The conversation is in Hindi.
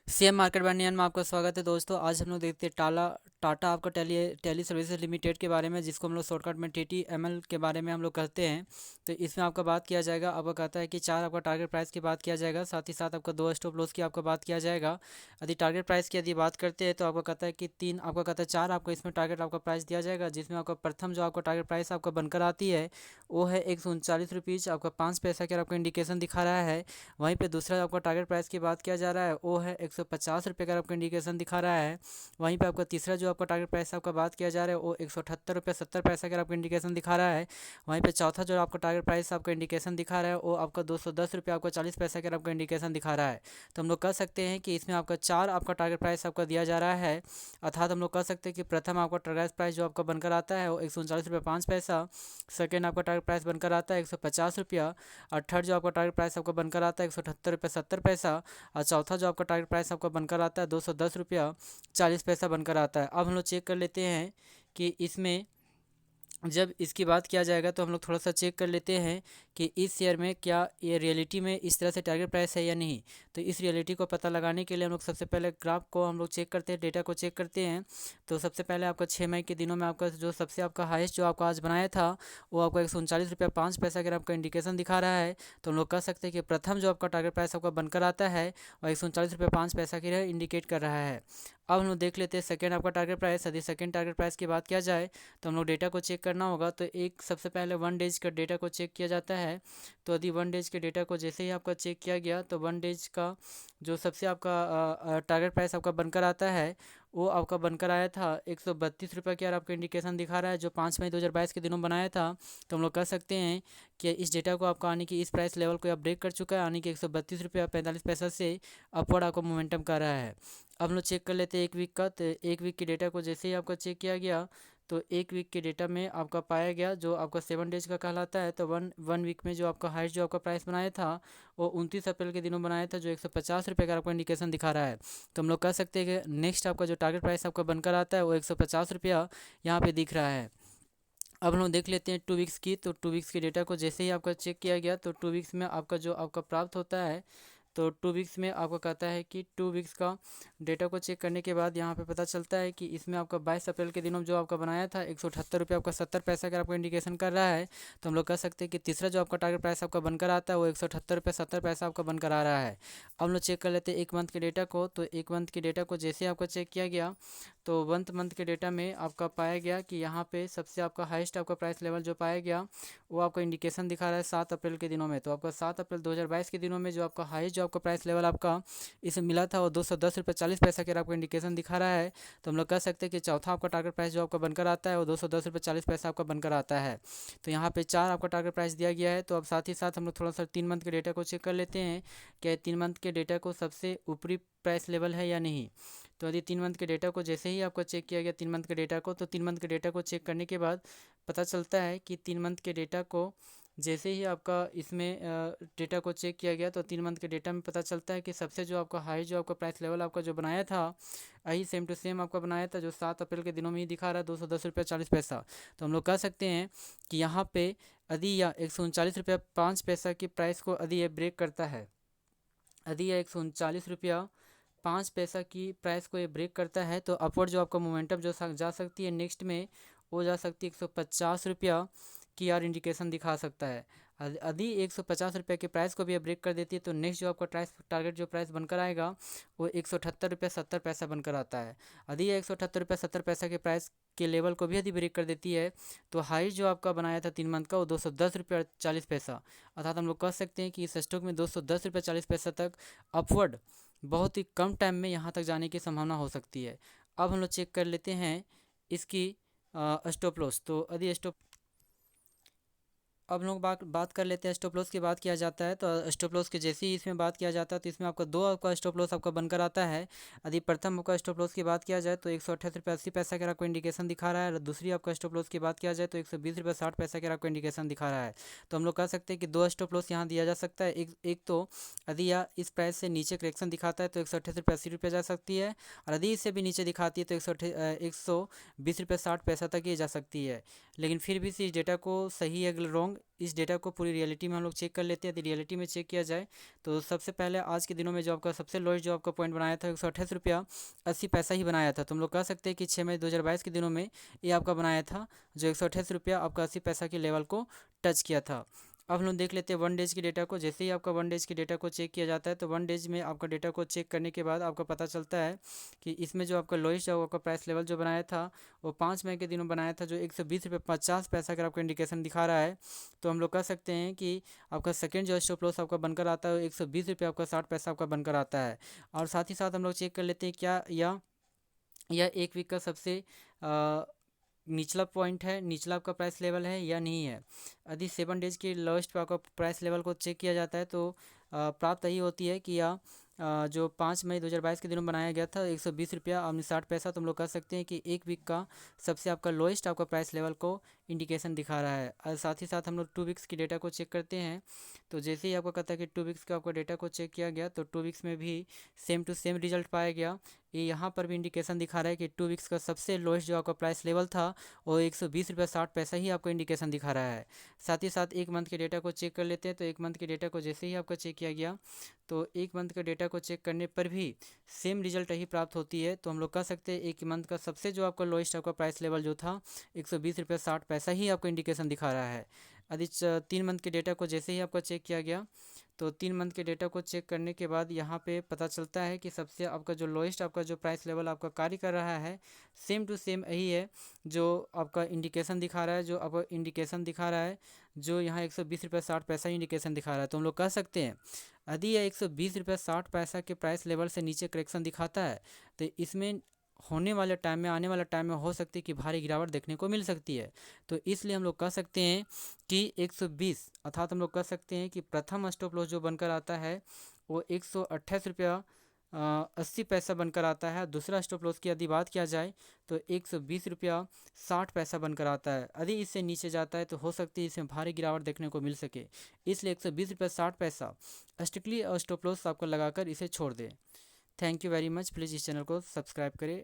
शेयर मार्केट बनियान में आपका स्वागत है दोस्तों। आज हम लोग देखते हैं टाटा आपका टेली सर्विसेज लिमिटेड के बारे में, जिसको हम लोग शॉर्टकट में TTML के बारे में हम लोग कहते हैं। तो इसमें आपका बात किया जाएगा, आपका कहता है कि चार आपका टारगेट प्राइस की बात किया जाएगा, साथ ही साथ आपका दो स्टॉप लॉस की आपका बात किया जाएगा। यदि टारगेट प्राइस की यदि बात करते हैं तो आपका कहता है कि तीन आपका कहता है चार आपको इसमें टारगेट आपका प्राइस दिया जाएगा, जिसमें आपका प्रथम जो आपका टारगेट प्राइस आपका बनकर आती है वो है 139 रुपीज़ आपका 5 पैसा का आपका इंडिकेशन दिखा रहा है। वहीं पे दूसरा आपका टारगेट प्राइस की बात किया जा रहा है वो है 150 रुपये का आपका इंडिकेशन दिखा रहा है। वहीं पे आपका तीसरा जो आपका टारगेट प्राइस आपका बात किया जा रहा है वो 178 रुपये 70 पैसा का आपका इंडिकेशन दिखा रहा है। वहीं पे चौथा जो आपका टारगेट प्राइस आपका इंडिकेशन दिखा रहा है वो आपका 210 रुपये आपका 40 पैसा का आपका इंडिकेशन दिखा रहा है। तो हम लोग कह सकते हैं कि इसमें आपका चार आपका टारगेट प्राइस आपका दिया जा रहा है। अर्थात हम लोग कह सकते हैं कि प्रथम आपका टारगेट प्राइस जो आपका बनकर आता है वो 139 रुपये 5 पैसा। सेकेंड आपका टारगेट प्राइस बनकर आता है 150 रुपया। और थर्ड जो आपका टारगेट प्राइस आपका बनकर आता है 178 रुपये 70 पैसा। और चौथा जो आपका टारगेट प्राइस आपका बनकर आता है 210 रुपया 40 पैसा बनकर आता है। अब हम लोग चेक कर लेते हैं कि इसमें जब इसकी बात किया जाएगा तो हम लोग थोड़ा सा चेक कर लेते हैं कि इस शेयर में क्या ये रियलिटी में इस तरह से टारगेट प्राइस है या नहीं। तो इस रियलिटी को पता लगाने के लिए हम लोग सबसे पहले ग्राफ को हम लोग चेक करते हैं, डेटा को चेक करते हैं। तो सबसे पहले आपका 6 मई के दिनों में आपका जो सबसे आपका हाईएस्ट जो आपका आज बनाया था वो आपका 139 रुपया 5 पैसा का आपका इंडिकेशन दिखा रहा है। तो हम लोग कह सकते हैं कि प्रथम जो आपका टारगेट प्राइस आपका बनकर आता है वह 139 रुपया 5 पैसा की इंडिकेट कर रहा है। अब हम लोग देख लेते हैं सेकेंड आपका टारगेट प्राइस। यदि सेकेंड टारगेट प्राइस की बात किया जाए तो हम लोग डेटा को चेक करना होगा। तो एक सबसे पहले 1 डेज का डेटा को चेक किया जाता है। तो यदि 1 डेज के डेटा को जैसे ही आपका चेक किया गया तो 1 डेज का जो सबसे आपका टारगेट प्राइस आपका बनकर आता है वो आपका बनकर आया था 132 रुपये की, और आपका इंडिकेशन दिखा रहा है जो 5 मई 2022 के दिनों बनाया था। तो हम लोग कह सकते हैं कि इस डेटा को आपका आने की इस प्राइस लेवल को आप ब्रेक कर चुका है, आने की 132 रुपया 45 पैसा से अपवर्ड आपको मोमेंटम कर रहा है। अब हम लोग चेक कर लेते हैं एक वीक का। तो एक वीक के डेटा को जैसे ही आपका चेक किया गया तो एक वीक के डेटा में आपका पाया गया जो आपका 7 डेज का कहलाता है। तो वन वीक में जो आपका हाईएस्ट जो आपका प्राइस बनाया था वो 29 अप्रैल के दिनों बनाया था, जो 150 रुपये का आपका इंडिकेशन दिखा रहा है। तो हम लोग कह सकते हैं कि नेक्स्ट आपका जो टारगेट प्राइस आपका बनकर आता है वो 150 रुपया यहाँ पे दिख रहा है। अब हम लोग देख लेते हैं 2 वीक्स की। तो 2 वीक्स के डेटा को जैसे ही आपका चेक किया गया तो 2 वीक्स में आपका जो आपका प्राप्त होता है तो 2 वीक्स में आपको कहता है कि 2 वीक्स का डेटा को चेक करने के बाद यहाँ पे पता चलता है कि इसमें आपका 22 अप्रैल के दिनों जो आपका बनाया था 178 रुपये आपका 70 पैसा का आपका इंडिकेशन कर रहा है। तो हम लोग कह सकते हैं कि तीसरा जो आपका टारगेट प्राइस आपका बनकर आता है वो 178 रुपये 70 पैसा आपका बनकर आ रहा है। अब हम लोग चेक कर लेते हैं एक मंथ के डेटा को। तो एक मंथ के डेटा को जैसे आपका चेक किया गया तो वन मंथ के डेटा में आपका पाया गया कि यहाँ पे सबसे आपका हाईएस्ट आपका प्राइस लेवल जो पाया गया वो आपका इंडिकेशन दिखा रहा है 7 अप्रैल के दिनों में। तो आपका 7 अप्रैल 2022 के दिनों में जो आपका हाईएस्ट जो आपका प्राइस लेवल आपका इसमें मिला था वो 210 रुपये 40 पैसा के आपका इंडिकेशन दिखा रहा है। तो हम लोग कह सकते हैं कि चौथा आपका टारगेट प्राइस जो आपका बनकर आता है वो 210 रुपये 40 पैसा आपका बनकर आता है। तो यहाँ पे चार आपका टारगेट प्राइस दिया गया है। तो अब साथ ही साथ हम लोग थोड़ा सा 3 मंथ के डेटा को चेक कर लेते हैं कि 3 मंथ के डेटा को सबसे ऊपरी प्राइस लेवल है या नहीं। तो यदि 3 मंथ के डेटा को जैसे ही आपका चेक किया गया 3 मंथ के डेटा को, तो 3 मंथ के डेटा को चेक करने के बाद पता चलता है कि 3 मंथ के डेटा को जैसे ही आपका इसमें डेटा को चेक किया गया तो 3 मंथ के डेटा में पता चलता है कि सबसे जो आपका हाई जो आपका प्राइस लेवल आपका जो बनाया था वही सेम टू सेम आपका बनाया था जो 7 अप्रैल के दिनों में ही दिखा रहा है 210 रुपये 40 पैसा। तो हम लोग कह सकते हैं कि यहाँ पे यदि यह 139 रुपया 5 पैसा की प्राइस को यदि ये ब्रेक करता है, यदि यह 139 रुपया 5 पैसा की प्राइस को ये ब्रेक करता है तो अपवर्ड जो आपका मोमेंटम जो जा सकती है नेक्स्ट में वो जा सकती है 150 रुपया की यार इंडिकेशन दिखा सकता है। यदि 150 रुपये के प्राइस को भी ब्रेक कर देती है तो नेक्स्ट जो आपका प्राइस टारगेट जो प्राइस बनकर आएगा वो 178 रुपया 70 पैसा बनकर आता है। यदि 178 रुपया 70 पैसा के प्राइस के लेवल को भी यदि ब्रेक कर देती है तो हाई जो आपका बनाया था 3 मंथ का वो 210 रुपया 40 पैसा। अर्थात हम लोग कह सकते हैं कि इस स्टॉक में 210 रुपया 40 पैसा तक अपवर्ड बहुत ही कम टाइम में यहाँ तक जाने की संभावना हो सकती है। अब हम लोग चेक कर लेते हैं इसकी स्टॉप लॉस। तो यदि स्टॉप अब लोग बात कर लेते हैं स्टॉप लॉस की बात किया जाता है तो स्टॉप लॉस के जैसे ही इसमें बात किया जाता है तो इसमें आपका दो आपका स्टॉप लॉस आपका बनकर आता है। यदि प्रथम आपका स्टॉप लॉस की बात किया जाए तो 128 रुपये 80 पैसा का आपको इंडिकेशन दिखा रहा है, और दूसरी आपका स्टॉप लॉस की बात किया जाए तो 120 रुपये 60 पैसा का आपको इंडिकेशन दिखा रहा है। तो हम लोग कह सकते हैं कि दो स्टॉप लॉस यहाँ दिया जा सकता है। एक तो यदि यह इस प्राइस से नीचे करेक्शन दिखाता है तो 128 रुपये 80 रुपये जा सकती है, और यदि इससे भी नीचे दिखाती है तो 120 रुपये 60 पैसा तक ही जा सकती है। लेकिन फिर भी इस डेटा को सही है रॉन्ग लोग इस डेटा को पूरी रियलिटी में हम लोग चेक कर लेते हैं। यदि रियलिटी में चेक किया जाए तो सबसे पहले आज के दिनों में जो आपका सबसे लोएस्ट जो आपका पॉइंट बनाया था 128 रुपया 80 पैसा ही बनाया था। तो हम लोग कह सकते हैं कि 6 मई 2022 के दिनों में ये आपका बनाया था, जो 128 रुपया आपका 80 पैसा के लेवल को टच किया था। अब हम लोग देख लेते हैं 1 डेज की डेटा को। जैसे ही आपका 1 डेज की डेटा को चेक किया जाता है तो 1 डेज में आपका डेटा को चेक करने के बाद आपको पता चलता है कि इसमें जो आपका लोएस्ट जो आपका प्राइस लेवल जो बनाया था वो 5 मई के दिनों बनाया था, जो 120 रुपये 50 पैसा अगर आपका इंडिकेशन दिखा रहा है। तो हम लोग कह सकते हैं कि आपका सेकेंड जो स्टॉप लॉस आपका बनकर आता है 120 रुपये आपका 60 पैसा आपका बनकर आता है। और साथ ही साथ हम लोग चेक कर लेते हैं क्या यह एक वीक का सबसे निचला पॉइंट है, निचला आपका प्राइस लेवल है या नहीं है। यदि 7 डेज के लोएस्ट पे आपका प्राइस लेवल को चेक किया जाता है तो प्राप्त यही होती है कि यह जो 5 मई 2022 के दिनों बनाया गया था 120 रुपया और 60 पैसा। तो हम लोग कह सकते हैं कि एक वीक का सबसे आपका लोएस्ट आपका प्राइस लेवल को इंडिकेशन दिखा रहा है। और साथ ही साथ हम लोग 2 वीक्स की डेटा को चेक करते हैं। तो जैसे ही आपको कहता है कि 2 वीक्स का आपका डेटा को चेक किया गया तो 2 वीक्स में भी सेम टू सेम रिजल्ट पाया गया। ये यहाँ पर भी इंडिकेशन दिखा रहा है कि 2 वीक्स का सबसे लोएस्ट जो आपका प्राइस लेवल था वो 120 रुपया 60 पैसा ही आपको इंडिकेशन दिखा रहा है। साथ ही साथ एक मंथ के डेटा को चेक कर लेते हैं। तो एक मंथ के डेटा को जैसे ही आपका चेक किया गया तो एक मंथ का डेटा को चेक करने पर भी सेम रिजल्ट ही प्राप्त होती है। तो हम लोग कह सकते हैं एक मंथ का सबसे जो आपका लोएस्ट आपका प्राइस लेवल जो था 120 रुपया 60 पैसा ही आपको इंडिकेशन दिखा रहा है। यदि 3 मंथ के डेटा को जैसे ही आपका चेक किया गया तो 3 मंथ के डेटा को चेक करने के बाद यहाँ पे पता चलता है कि सबसे आपका जो लोएस्ट आपका जो प्राइस लेवल आपका कार्य कर रहा है सेम टू सेम यही है जो आपका इंडिकेशन दिखा रहा है, जो आपका इंडिकेशन दिखा रहा है, जो यहाँ 120 रुपया 60 पैसा इंडिकेशन दिखा रहा है। तो हम लोग कह सकते हैं यदि यह 120 रुपया 60 पैसा के प्राइस लेवल से नीचे करेक्शन दिखाता है तो इसमें होने वाले टाइम में आने वाले टाइम में हो सकती है कि भारी गिरावट देखने को मिल सकती है। तो इसलिए हम लोग कह सकते हैं कि 120 अर्थात हम लोग कह सकते हैं कि प्रथम स्टॉप लॉस जो बनकर आता है वो 128 रुपया 80 पैसा बनकर आता है। दूसरा स्टॉप लॉस की यदि बात किया जाए तो 120 रुपया 60 पैसा बनकर आता है। यदि इससे नीचे जाता है तो हो सकती है इसमें भारी गिरावट देखने को मिल सके, इसलिए 120 रुपया 60 पैसा स्ट्रिक्टली स्टॉप लॉस आपको लगाकर इसे छोड़ दें। Thank you very much. Please इस चैनल को सब्सक्राइब करें।